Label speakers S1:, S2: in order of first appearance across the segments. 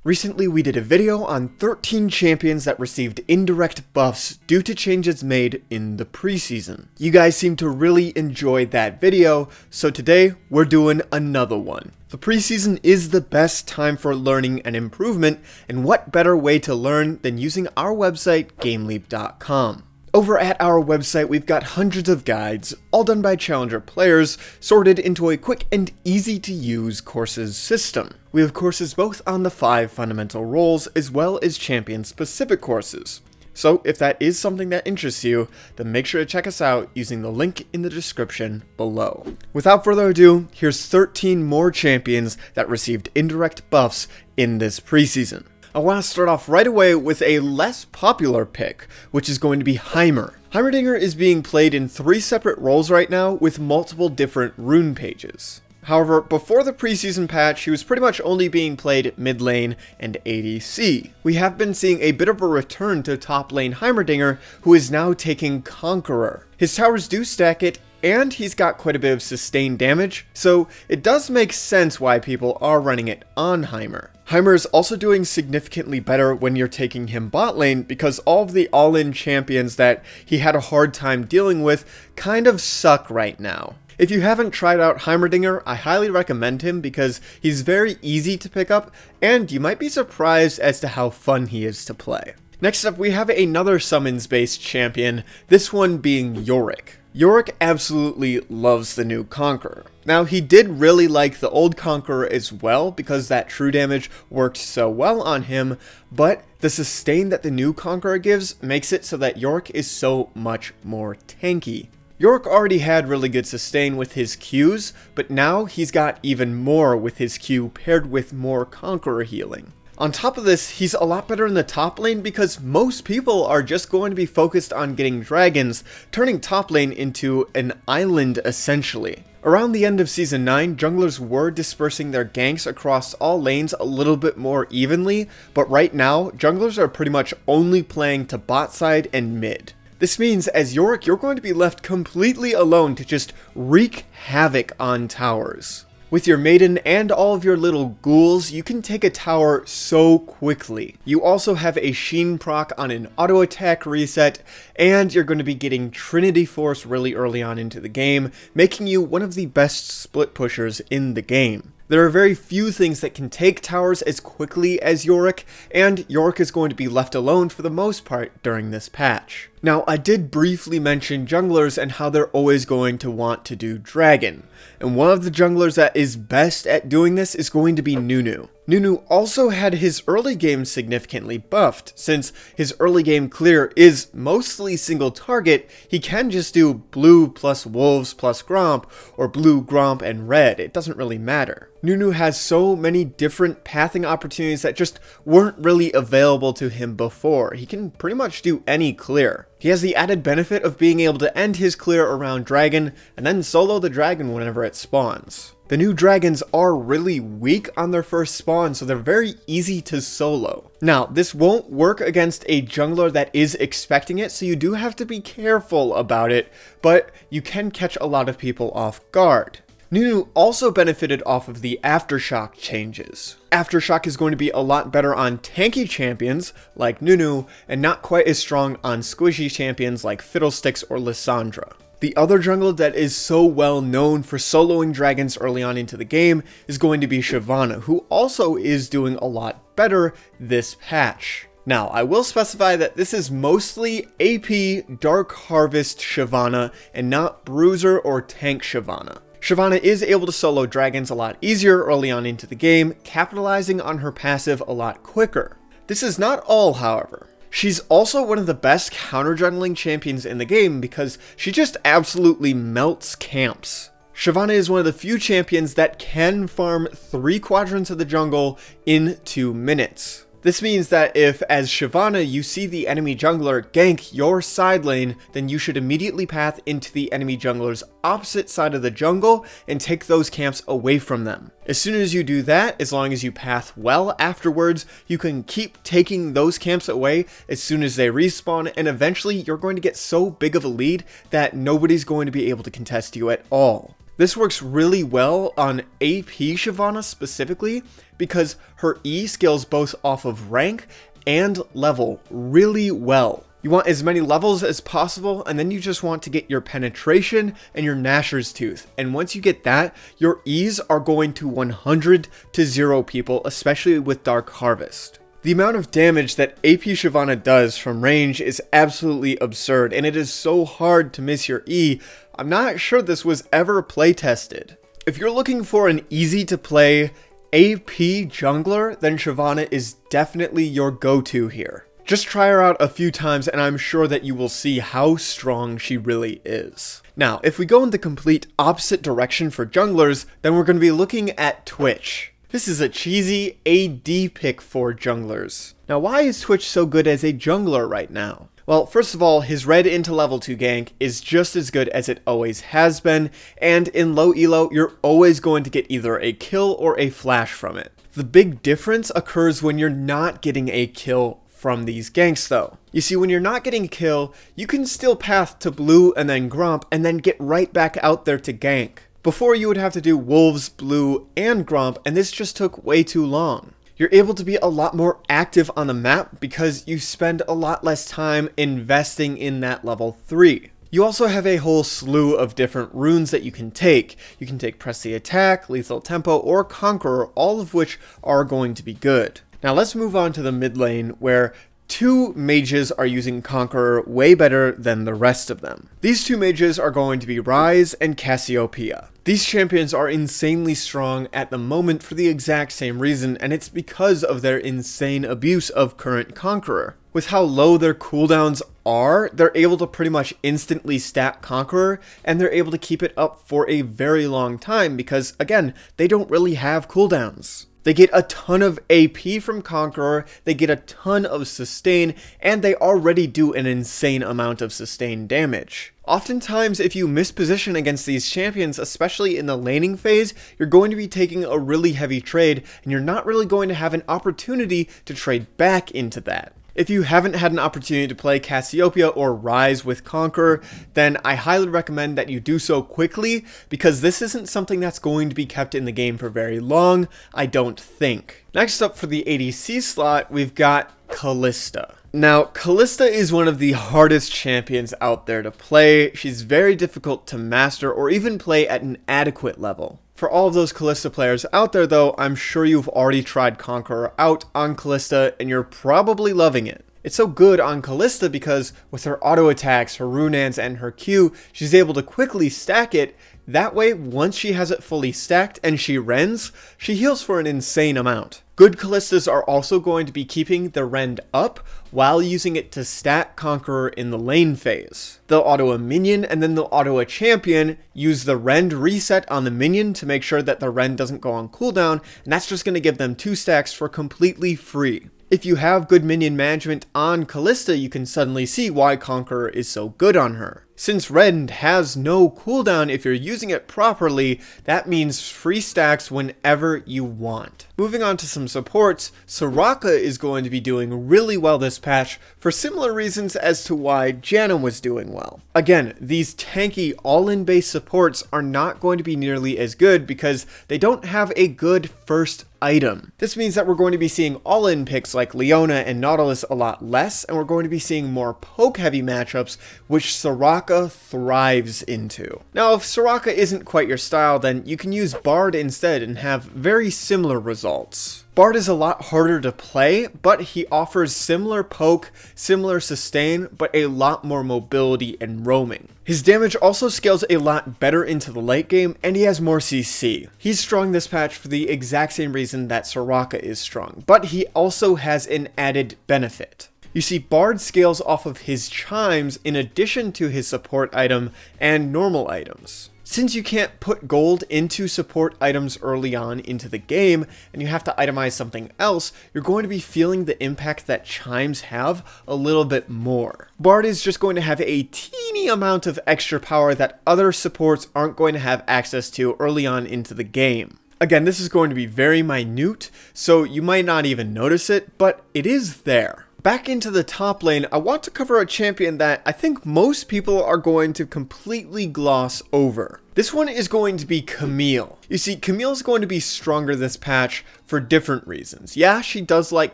S1: Recently we did a video on 13 champions that received indirect buffs due to changes made in the preseason. You guys seem to really enjoy that video, so today we're doing another one. The preseason is the best time for learning and improvement, and what better way to learn than using our website GameLeap.com. Over at our website, we've got hundreds of guides, all done by Challenger players, sorted into a quick and easy to use courses system. We have courses both on the 5 fundamental roles, as well as champion-specific courses. So if that is something that interests you, then make sure to check us out using the link in the description below. Without further ado, here's 13 more champions that received indirect buffs in this preseason. I want to start off right away with a less popular pick, which is going to be Heimer. Heimerdinger is being played in 3 separate roles right now with multiple different rune pages. However, before the preseason patch, he was pretty much only being played mid lane and ADC. We have been seeing a bit of a return to top lane Heimerdinger, who is now taking Conqueror. His towers do stack it, and he's got quite a bit of sustained damage, so it does make sense why people are running it on Heimer. Heimer is also doing significantly better when you're taking him bot lane because all of the all-in champions that he had a hard time dealing with kind of suck right now. If you haven't tried out Heimerdinger, I highly recommend him because he's very easy to pick up, and you might be surprised as to how fun he is to play. Next up, we have another summons-based champion, this one being Yorick. Yorick absolutely loves the new Conqueror. Now, he did really like the old Conqueror as well because that true damage worked so well on him, but the sustain that the new Conqueror gives makes it so that Yorick is so much more tanky. Yorick already had really good sustain with his Qs, but now he's got even more with his Q paired with more Conqueror healing. On top of this, he's a lot better in the top lane because most people are just going to be focused on getting dragons, turning top lane into an island essentially. Around the end of Season 9, junglers were dispersing their ganks across all lanes a little bit more evenly, but right now, junglers are pretty much only playing to bot side and mid. This means, as Yorick, you're going to be left completely alone to just wreak havoc on towers. With your maiden and all of your little ghouls, you can take a tower so quickly. You also have a Sheen proc on an auto attack reset, and you're going to be getting Trinity Force really early on into the game, making you one of the best split pushers in the game. There are very few things that can take towers as quickly as Yorick, and Yorick is going to be left alone for the most part during this patch. Now, I did briefly mention junglers and how they're always going to want to do dragon, and one of the junglers that is best at doing this is going to be Nunu. Nunu also had his early game significantly buffed. Since his early game clear is mostly single target, he can just do blue plus wolves plus Gromp, or blue, Gromp, and red. It doesn't really matter. Nunu has so many different pathing opportunities that just weren't really available to him before. He can pretty much do any clear. He has the added benefit of being able to end his clear around dragon, and then solo the dragon whenever it spawns. The new dragons are really weak on their first spawn, so they're very easy to solo. Now, this won't work against a jungler that is expecting it, so you do have to be careful about it, but you can catch a lot of people off guard. Nunu also benefited off of the Aftershock changes. Aftershock is going to be a lot better on tanky champions like Nunu, and not quite as strong on squishy champions like Fiddlesticks or Lissandra. The other jungler that is so well known for soloing dragons early on into the game is going to be Shyvana, who also is doing a lot better this patch. Now, I will specify that this is mostly AP Dark Harvest Shyvana and not Bruiser or Tank Shyvana. Shyvana is able to solo dragons a lot easier early on into the game, capitalizing on her passive a lot quicker. This is not all, however. She's also one of the best counter-jungling champions in the game because she just absolutely melts camps. Shyvana is one of the few champions that can farm 3 quadrants of the jungle in 2 minutes. This means that if, as Shyvana, you see the enemy jungler gank your side lane, then you should immediately path into the enemy jungler's opposite side of the jungle and take those camps away from them. As soon as you do that, as long as you path well afterwards, you can keep taking those camps away as soon as they respawn, and eventually you're going to get so big of a lead that nobody's going to be able to contest you at all. This works really well on AP Shyvana specifically because her E scales both off of rank and level really well. You want as many levels as possible, and then you just want to get your penetration and your Gnasher's Tooth. And once you get that, your E's are going to 100 to 0 people, especially with Dark Harvest. The amount of damage that AP Shyvana does from range is absolutely absurd, and it is so hard to miss your E. I'm not sure this was ever playtested. If you're looking for an easy to play AP jungler, then Shyvana is definitely your go-to here. Just try her out a few times and I'm sure that you will see how strong she really is. Now, if we go in the complete opposite direction for junglers, then we're going to be looking at Twitch. This is a cheesy AD pick for junglers. Now, why is Twitch so good as a jungler right now? Well, first of all, his red into level 2 gank is just as good as it always has been, and in low elo, you're always going to get either a kill or a flash from it. The big difference occurs when you're not getting a kill from these ganks though. You see, when you're not getting a kill, you can still path to blue and then gromp and then get right back out there to gank. Before you would have to do wolves, blue, and gromp, and this just took way too long. You're able to be a lot more active on the map because you spend a lot less time investing in that level 3. You also have a whole slew of different runes that you can take. You can take Press the Attack, Lethal Tempo, or Conqueror, all of which are going to be good. Now let's move on to the mid lane where 2 mages are using Conqueror way better than the rest of them. These 2 mages are going to be Ryze and Cassiopeia. These champions are insanely strong at the moment for the exact same reason, and it's because of their insane abuse of current Conqueror. With how low their cooldowns are, they're able to pretty much instantly stack Conqueror, and they're able to keep it up for a very long time because, again, they don't really have cooldowns. They get a ton of AP from Conqueror, they get a ton of sustain, and they already do an insane amount of sustain damage. Oftentimes, if you misposition against these champions, especially in the laning phase, you're going to be taking a really heavy trade, and you're not really going to have an opportunity to trade back into that. If you haven't had an opportunity to play Cassiopeia or Ryze with Conqueror, then I highly recommend that you do so quickly, because this isn't something that's going to be kept in the game for very long, I don't think. Next up for the ADC slot, we've got Calista. Now, Calista is one of the hardest champions out there to play. She's very difficult to master or even play at an adequate level. For all of those Calista players out there though, I'm sure you've already tried Conqueror out on Calista and you're probably loving it. It's so good on Calista because with her auto attacks, her runans, and her Q, she's able to quickly stack it. That way, once she has it fully stacked and she rends, she heals for an insane amount. Good Calistas are also going to be keeping the rend up while using it to stack Conqueror in the lane phase. They'll auto a minion and then they'll auto a champion, use the rend reset on the minion to make sure that the rend doesn't go on cooldown, and that's just going to give them 2 stacks for completely free. If you have good minion management on Calista, you can suddenly see why Conqueror is so good on her. Since Rend has no cooldown if you're using it properly, that means free stacks whenever you want. Moving on to some supports, Soraka is going to be doing really well this patch for similar reasons as to why Janna was doing well. Again, these tanky all-in base supports are not going to be nearly as good because they don't have a good first item. This means that we're going to be seeing all-in picks like Leona and Nautilus a lot less, and we're going to be seeing more poke-heavy matchups, which Soraka thrives into. Now, if Soraka isn't quite your style, then you can use Bard instead and have very similar results. Bard is a lot harder to play, but he offers similar poke, similar sustain, but a lot more mobility and roaming. His damage also scales a lot better into the late game, and he has more CC. He's strong this patch for the exact same reason that Soraka is strong, but he also has an added benefit. You see, Bard scales off of his chimes in addition to his support item and normal items. Since you can't put gold into support items early on into the game, and you have to itemize something else, you're going to be feeling the impact that chimes have a little bit more. Bard is just going to have a teeny amount of extra power that other supports aren't going to have access to early on into the game. Again, this is going to be very minute, so you might not even notice it, but it is there. Back into the top lane, I want to cover a champion that I think most people are going to completely gloss over. This one is going to be Camille. You see, Camille's going to be stronger this patch for different reasons. Yeah, she does like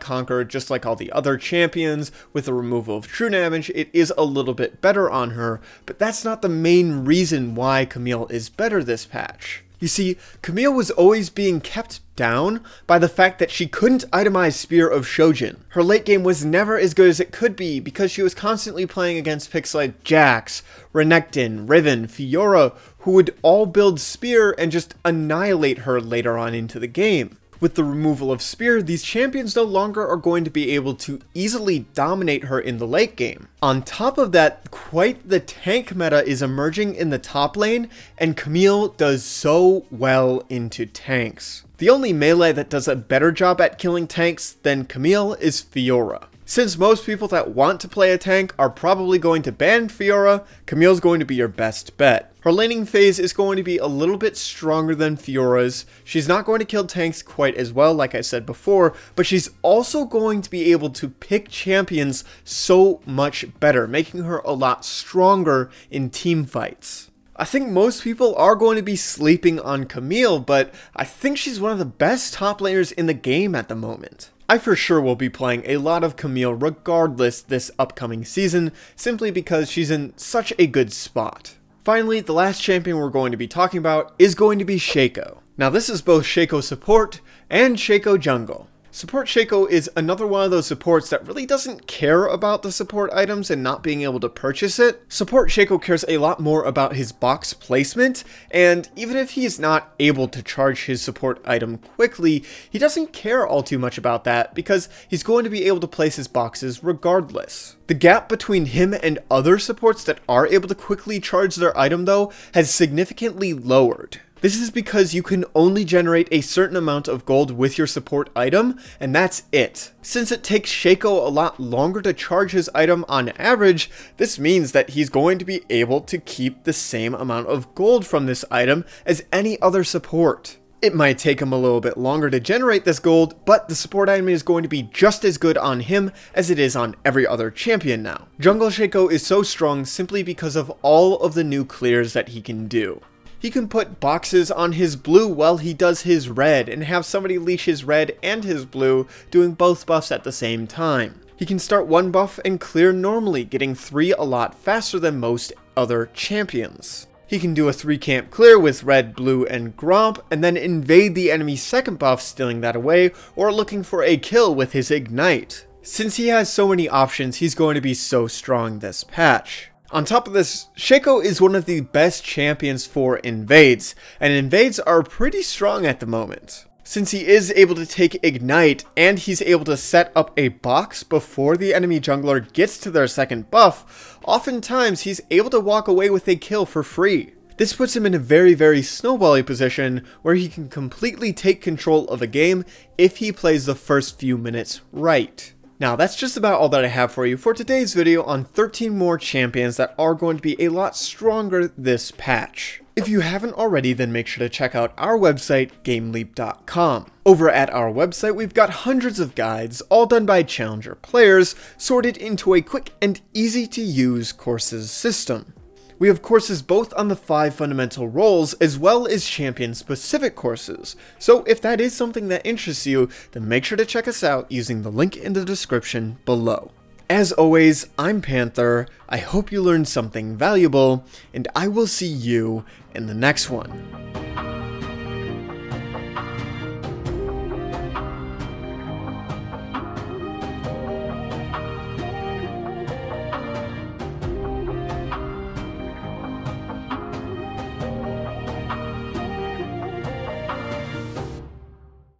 S1: Conquer just like all the other champions. With the removal of true damage, it is a little bit better on her, but that's not the main reason why Camille is better this patch. You see, Camille was always being kept down by the fact that she couldn't itemize Spear of Shojin. Her late game was never as good as it could be because she was constantly playing against picks like Jax, Renekton, Riven, Fiora, who would all build Spear and just annihilate her later on into the game. With the removal of Spear, these champions no longer are going to be able to easily dominate her in the late game. On top of that, quite the tank meta is emerging in the top lane, and Camille does so well into tanks. The only melee that does a better job at killing tanks than Camille is Fiora. Since most people that want to play a tank are probably going to ban Fiora, Camille's going to be your best bet. Her laning phase is going to be a little bit stronger than Fiora's. She's not going to kill tanks quite as well, like I said before, but she's also going to be able to pick champions so much better, making her a lot stronger in team fights. I think most people are going to be sleeping on Camille, but I think she's one of the best top laners in the game at the moment. I for sure will be playing a lot of Camille regardless this upcoming season, simply because she's in such a good spot. Finally, the last champion we're going to be talking about is going to be Shaco. Now this is both Shaco support and Shaco jungle. Support Shaco is another one of those supports that really doesn't care about the support items and not being able to purchase it. Support Shaco cares a lot more about his box placement, and even if he's not able to charge his support item quickly, he doesn't care all too much about that because he's going to be able to place his boxes regardless. The gap between him and other supports that are able to quickly charge their item though has significantly lowered. This is because you can only generate a certain amount of gold with your support item, and that's it. Since it takes Shaco a lot longer to charge his item on average, this means that he's going to be able to keep the same amount of gold from this item as any other support. It might take him a little bit longer to generate this gold, but the support item is going to be just as good on him as it is on every other champion now. Jungle Shaco is so strong simply because of all of the new clears that he can do. He can put boxes on his blue while he does his red, and have somebody leash his red and his blue, doing both buffs at the same time. He can start one buff and clear normally, getting 3 a lot faster than most other champions. He can do a 3-camp clear with red, blue, and Gromp, and then invade the enemy's second buff, stealing that away, or looking for a kill with his Ignite. Since he has so many options, he's going to be so strong this patch. On top of this, Shaco is one of the best champions for invades, and invades are pretty strong at the moment. Since he is able to take Ignite, and he's able to set up a box before the enemy jungler gets to their second buff, oftentimes he's able to walk away with a kill for free. This puts him in a very snowbally position where he can completely take control of a game if he plays the first few minutes right. Now that's just about all that I have for you for today's video on 13 more champions that are going to be a lot stronger this patch. If you haven't already, then make sure to check out our website, GameLeap.com. Over at our website, we've got hundreds of guides, all done by challenger players, sorted into a quick and easy to use courses system. We have courses both on the 5 fundamental roles as well as champion specific courses, so if that is something that interests you, then make sure to check us out using the link in the description below. As always, I'm Panther, I hope you learned something valuable, and I will see you in the next one.